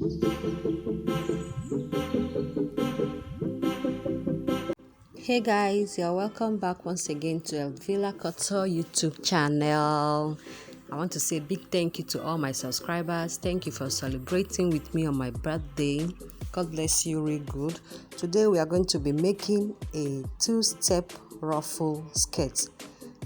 Hey guys, you're welcome back once again to Elveela Couture YouTube channel. I want to say a big thank you to all my subscribers. Thank you for celebrating with me on my birthday. God bless you real good. Today we are going to be making a two-step ruffle skirt.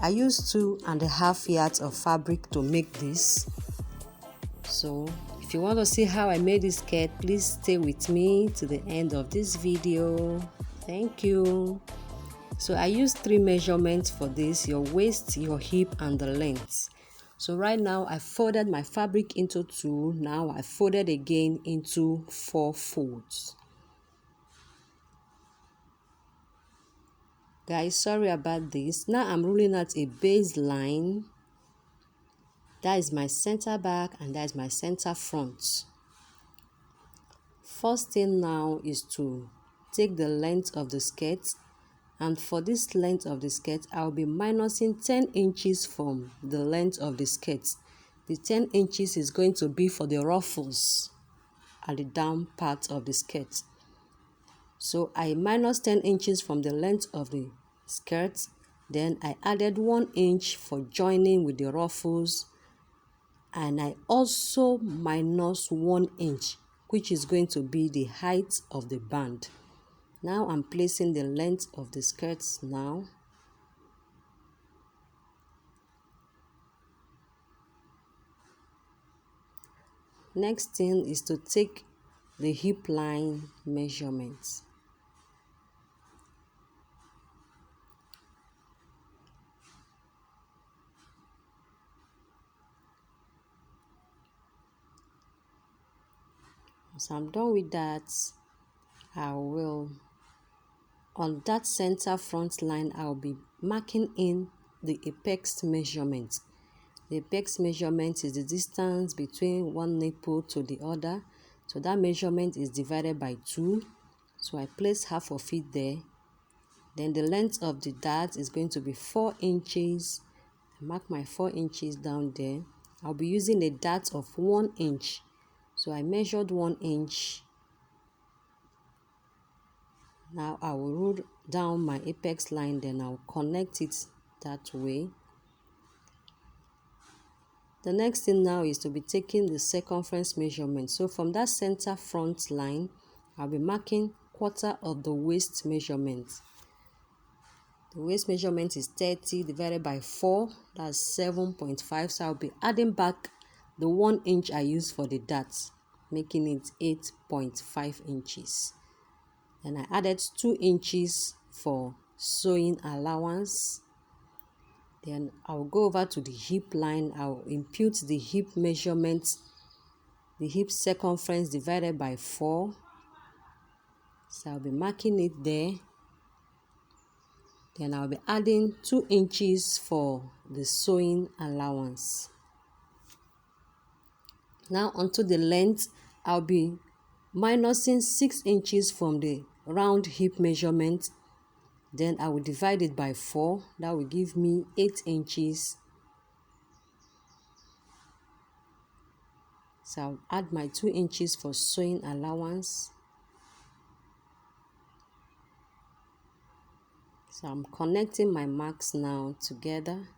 I used 2.5 yards of fabric to make this. So if you want to see how I made this skirt, please stay with me to the end of this video. Thank you. So I used 3 measurements for this: your waist, your hip, and the length. So right now I folded my fabric into 2. Now I folded again into 4 folds. Guys, sorry about this. Now I'm ruling out a baseline. That is my center back and that is my center front. First thing now is to take the length of the skirt, and for this length of the skirt I'll be minusing 10 inches from the length of the skirt. The 10 inches is going to be for the ruffles at the down part of the skirt. So I minus 10 inches from the length of the skirt, then I added 1 inch for joining with the ruffles, and I also minus 1 inch, which is going to be the height of the band. Now I'm placing the length of the skirts now. Next thing is to take the hip line measurements. Once I'm done with that, on that center front line, I'll be marking in the apex measurement. The apex measurement is the distance between one nipple to the other. So that measurement is divided by 2. So I place half of it there. Then the length of the dart is going to be 4 inches. I mark my 4 inches down there. I'll be using a dart of 1 inch. So I measured 1 inch. Now I will rule down my apex line, then I'll connect it that way. The next thing now is to be taking the circumference measurement. So from that center front line, I'll be marking quarter of the waist measurement. The waist measurement is 30 divided by 4, that's 7.5. So I'll be adding back the 1 inch I used for the dart, making it 8.5 inches. And I added 2 inches for sewing allowance. Then I'll go over to the hip line. I'll impute the hip measurement, the hip circumference divided by 4. So I'll be marking it there. Then I'll be adding 2 inches for the sewing allowance. Now onto the length, I'll be minusing 6 inches from the round hip measurement. Then I will divide it by 4. That will give me 8 inches. So I'll add my 2 inches for sewing allowance. So I'm connecting my marks now together.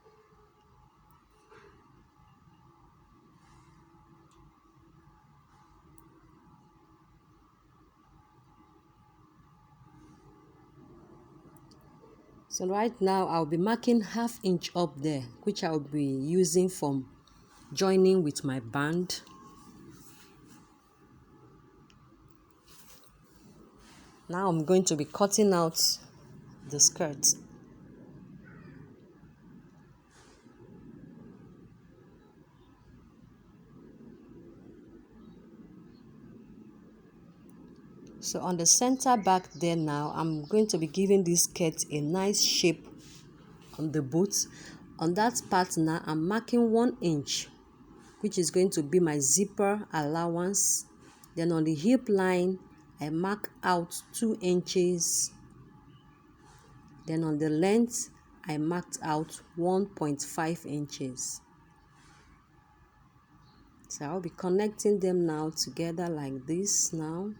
So right now I'll be marking ½ inch up there, which I'll be using from joining with my band. Now I'm going to be cutting out the skirt. So on the center back there now, I'm going to be giving this skirt a nice shape on the boots. On that part now, I'm marking 1 inch, which is going to be my zipper allowance. Then on the hip line, I mark out 2 inches. Then on the length, I marked out 1.5 inches. So I'll be connecting them now together like this now.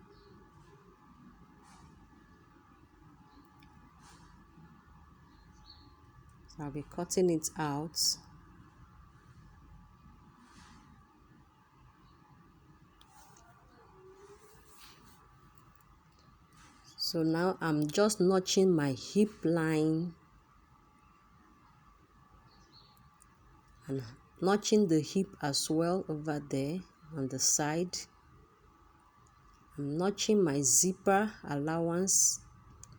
So I'll be cutting it out. So now I'm just notching my hip line and notching the hip as well over there on the side. I'm notching my zipper allowance.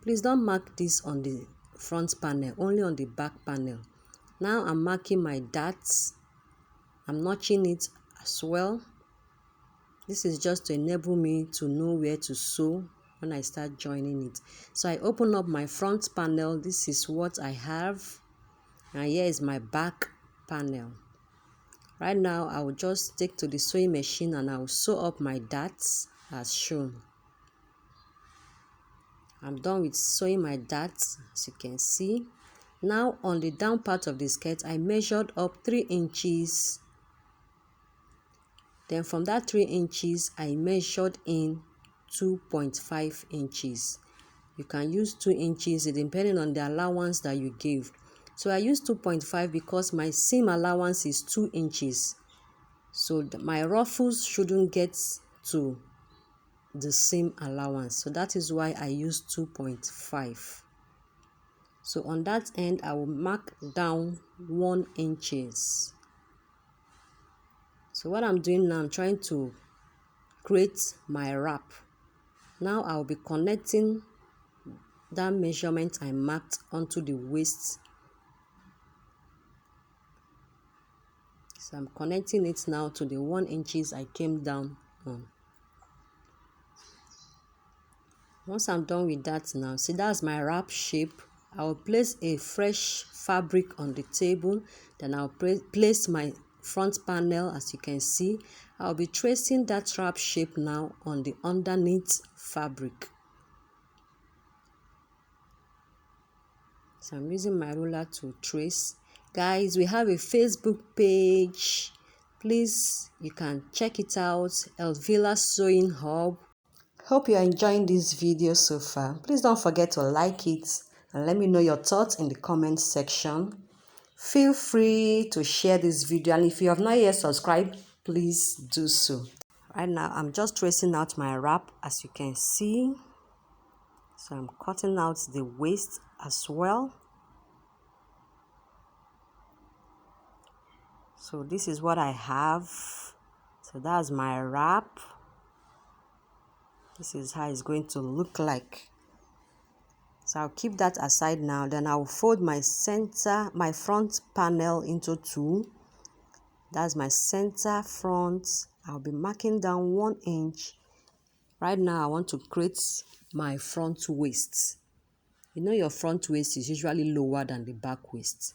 Please don't mark this on the front panel, only on the back panel. Now I'm marking my darts. I'm notching it as well. This is just to enable me to know where to sew when I start joining it. So I open up my front panel. This is what I have. And here is my back panel. Right now, I will just take to the sewing machine and I will sew up my darts as shown. I'm done with sewing my darts, as you can see. Now on the down part of the skirt, I measured up 3 inches. Then from that 3 inches, I measured in 2.5 inches. You can use 2 inches depending on the allowance that you give. So I use 2.5 because my seam allowance is 2 inches. So my ruffles shouldn't get to the seam allowance. So that is why I use 2.5. So on that end, I will mark down 1 inches. So what I'm doing now, I'm trying to create my wrap. Now I'll be connecting that measurement I marked onto the waist. So I'm connecting it now to the 1 inches I came down on. Once I'm done with that now, see that's my wrap shape. I will place a fresh fabric on the table. Then I'll place my front panel. As you can see, I'll be tracing that wrap shape now on the underneath fabric. So I'm using my ruler to trace. Guys, we have a Facebook page. Please, you can check it out, Elveela Sewing Hub. Hope you are enjoying this video so far. Please don't forget to like it and let me know your thoughts in the comment section. Feel free to share this video, and if you have not yet subscribed, please do so. Right now, I'm just tracing out my wrap, as you can see. So I'm cutting out the waist as well. So this is what I have. So that's my wrap. This is how it's going to look like. So I'll keep that aside now. Then I'll fold my front panel into 2. That's my center front. I'll be marking down 1 inch. Right now, I want to create my front waist. You know your front waist is usually lower than the back waist.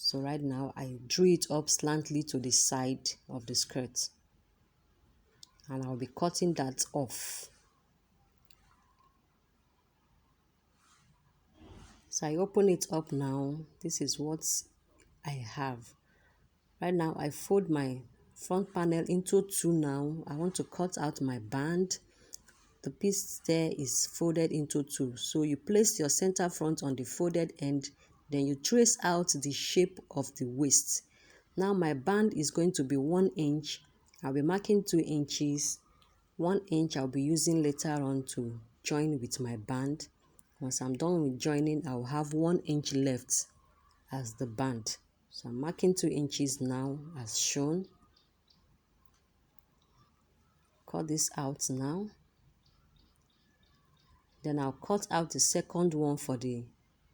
So right now, I drew it up slantly to the side of the skirt. And I'll be cutting that off. So I open it up now. This is what I have. Right now, I fold my front panel into 2 now. I want to cut out my band. The piece there is folded into 2. So you place your center front on the folded end. Then you trace out the shape of the waist. Now my band is going to be 1 inch. I'll be marking 2 inches. 1 inch I'll be using later on to join with my band. Once I'm done with joining, I'll have 1 inch left as the band. So I'm marking 2 inches now as shown. Cut this out now. Then I'll cut out the second one for the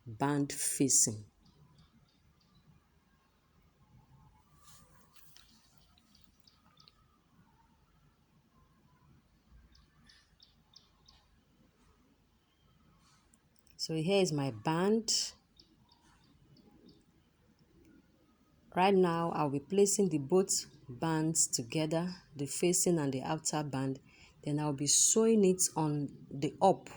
band facing. So here is my band. Right now, I'll be placing the both bands together, the facing and the outer band. Then I'll be sewing it on the up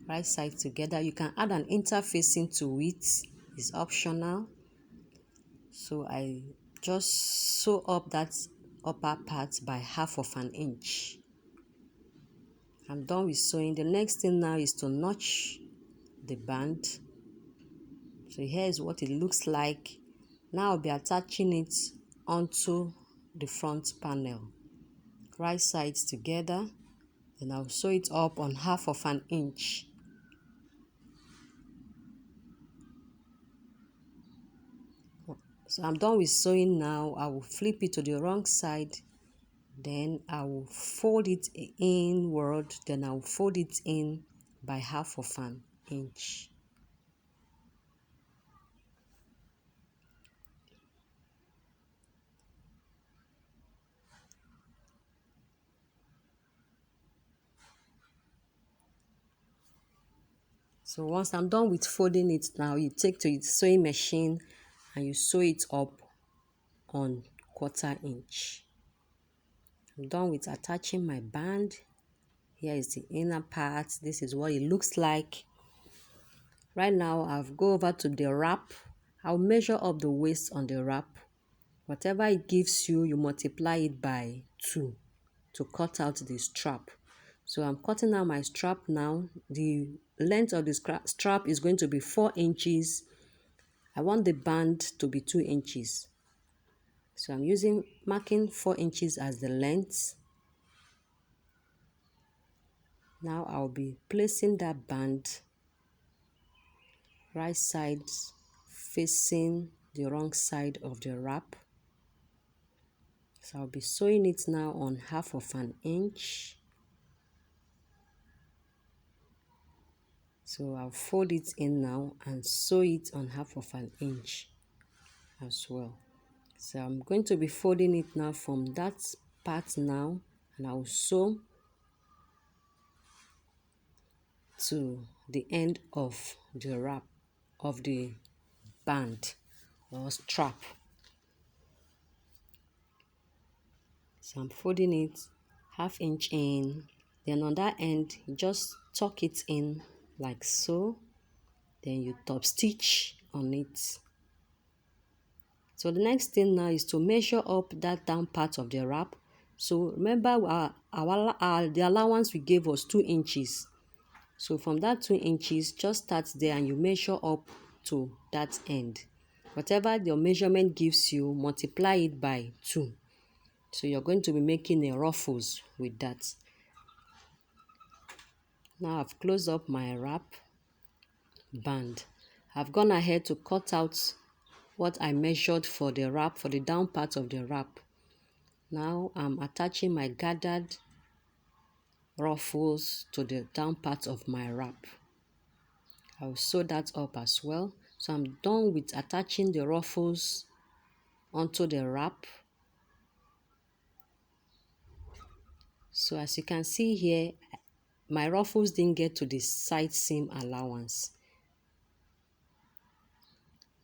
right side together. You can add an interfacing to it. It's optional. So I just sew up that upper part by 1/2 inch. I'm done with sewing. The next thing now is to notch the band. So here is what it looks like. Now I'll be attaching it onto the front panel. Right sides together, then I'll sew it up on 1/2 inch. So I'm done with sewing now. I will flip it to the wrong side, then I will fold it inward, then I will fold it in by 1/2 inch. So once I'm done with folding it now, you take to the sewing machine and you sew it up on 1/4 inch. I'm done with attaching my band. Here is the inner part. This is what it looks like. Right now, I'll go over to the wrap. I'll measure up the waist on the wrap. Whatever it gives you, you multiply it by 2 to cut out the strap. So I'm cutting out my strap now. The length of the strap is going to be 4 inches. I want the band to be 2 inches. So I'm marking 4 inches as the length. Now I'll be placing that band right side facing the wrong side of the wrap. So I'll be sewing it now on 1/2 inch. So I'll fold it in now and sew it on 1/2 inch as well. So I'm going to be folding it now from that part now, and I'll sew to the end of the wrap of the band or strap. So I'm folding it 1/2 inch in, then on that end you just tuck it in like so, then you top stitch on it. So the next thing now is to measure up that down part of the wrap. So remember the allowance we gave was 2 inches. So from that 2 inches, just start there and you measure up to that end. Whatever your measurement gives you, multiply it by 2. So you're going to be making a ruffles with that. Now I've closed up my wrap band. I've gone ahead to cut out what I measured for the wrap, for the down part of the wrap. Now I'm attaching my gathered ruffles to the down part of my wrap. I'll sew that up as well. So I'm done with attaching the ruffles onto the wrap. So as you can see here, my ruffles didn't get to the side seam allowance.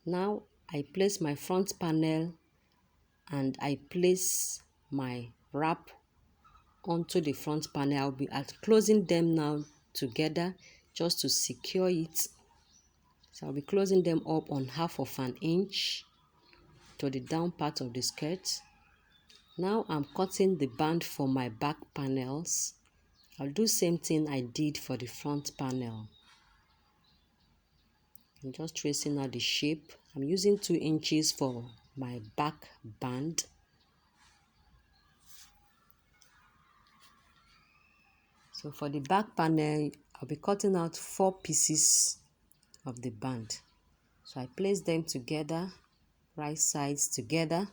Now I place my front panel and I place my wrap onto the front panel. I'll be closing them now together just to secure it. So I'll be closing them up on 1/2 inch to the down part of the skirt. Now I'm cutting the band for my back panels. I'll do same thing I did for the front panel. I'm just tracing out the shape. I'm using 2 inches for my back band. So for the back panel, I'll be cutting out 4 pieces of the band. So I place them together, right sides together.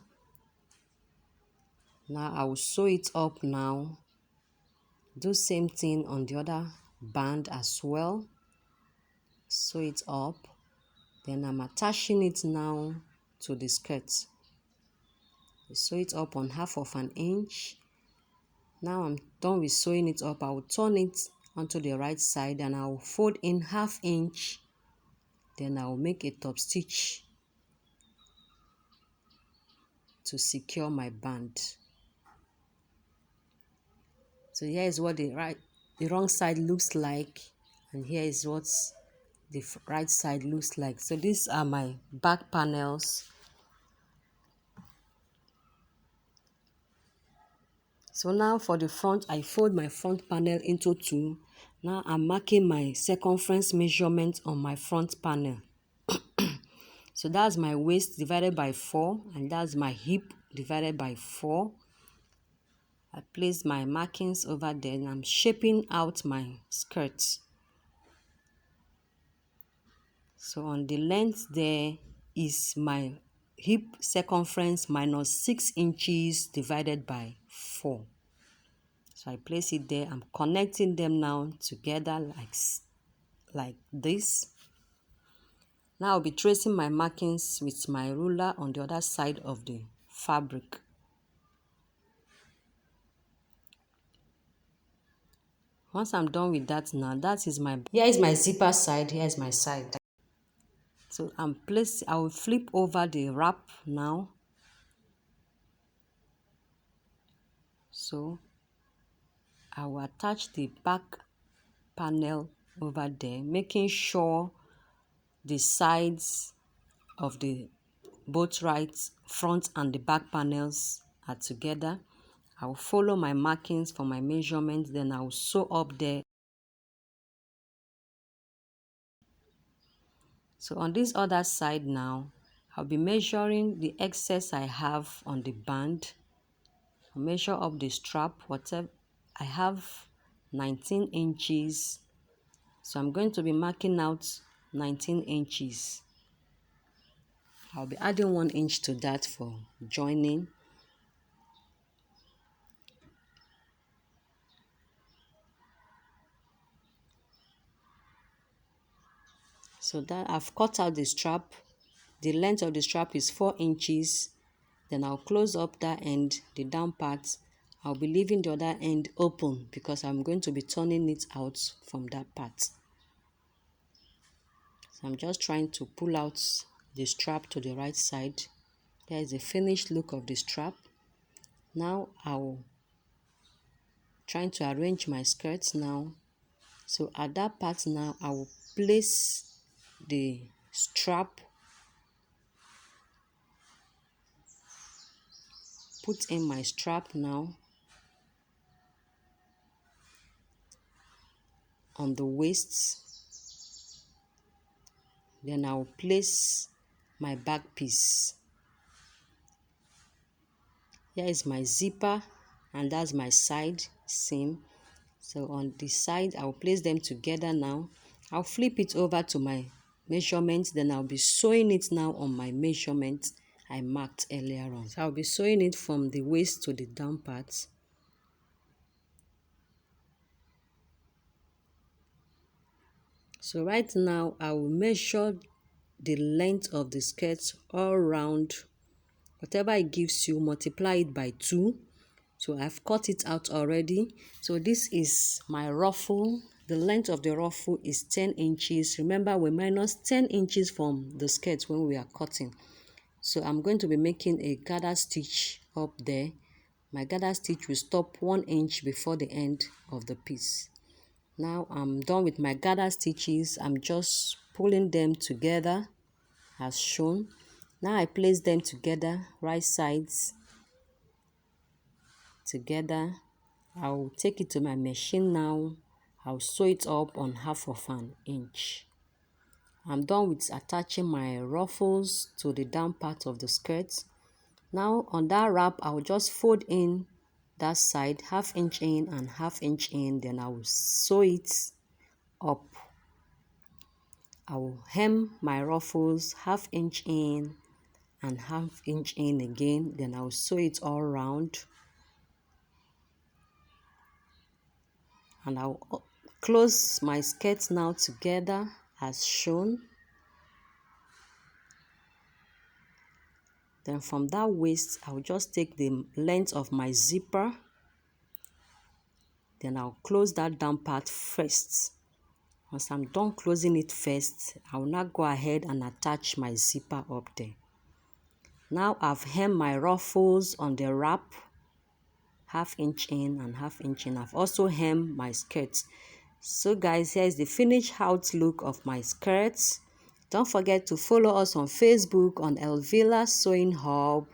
Now I will sew it up now. Do same thing on the other band as well. Sew it up. Then I'm attaching it now to the skirt. Sew it up on 1/2 inch. Now I'm done with sewing it up. I will turn it onto the right side and I will fold in 1/2 inch. Then I will make a top stitch to secure my band. So here is what the wrong side looks like, and here is what the right side looks like. So these are my back panels. So now for the front, I fold my front panel into two. Now I'm marking my circumference measurement on my front panel. So that's my waist divided by 4, and that's my hip divided by 4. I place my markings over there and I'm shaping out my skirt. So on the length there is my hip circumference minus 6 inches divided by 4. So I place it there. I'm connecting them now together like this. Now I'll be tracing my markings with my ruler on the other side of the fabric. Once I'm done with that now, here is my zipper side, here is my side. So I will flip over the wrap now. So I will attach the back panel over there, making sure the sides of the both front and the back panels are together. I will follow my markings for my measurements, then I will sew up there. So on this other side now, I'll be measuring the excess I have on the band. I'll measure up the strap, whatever I have 19 inches. So I'm going to be marking out 19 inches. I'll be adding 1 inch to that for joining. So that I've cut out the strap. The length of the strap is 4 inches. Then I'll close up that end, the down part. I'll be leaving the other end open because I'm going to be turning it out from that part. So I'm just trying to pull out the strap to the right side. There is a finished look of the strap. Now I'll trying to arrange my skirts now. So at that part now, I will place the strap, put in my strap now on the waist. Then I will place my back piece. Here is my zipper and that's my side seam. So on the side, I'll place them together now. I'll flip it over to my measurement. Then I'll be sewing it now on my measurement I marked earlier on. So I'll be sewing it from the waist to the down part. So right now, I will measure the length of the skirt all round. Whatever it gives you, multiply it by 2. So I've cut it out already. So this is my ruffle. The length of the ruffle is 10 inches. Remember, we minus 10 inches from the skirt when we are cutting. So I'm going to be making a gather stitch up there. My gather stitch will stop 1 inch before the end of the piece. Now I'm done with my gather stitches. I'm just pulling them together as shown. Now I place them together, right sides together. I'll take it to my machine now. I'll sew it up on 1/2 inch. I'm done with attaching my ruffles to the down part of the skirt. Now on that wrap, I'll just fold in that side, 1/2 inch in and 1/2 inch in. Then I will sew it up. I will hem my ruffles 1/2 inch in and 1/2 inch in again. Then I will sew it all around. And I'll close my skirt now together as shown. Then from that waist, I'll just take the length of my zipper. Then I'll close that down part first. Once I'm done closing it first, I will now go ahead and attach my zipper up there. Now I've hemmed my ruffles on the wrap, 1/2 inch in and 1/2 inch in. I've also hemmed my skirt. So guys, here is the finished outlook of my skirts. Don't forget to follow us on Facebook on Elveela Sewing Hub.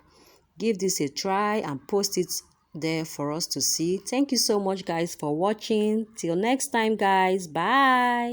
Give this a try and post it there for us to see. Thank you so much, guys, for watching. Till next time, guys. Bye.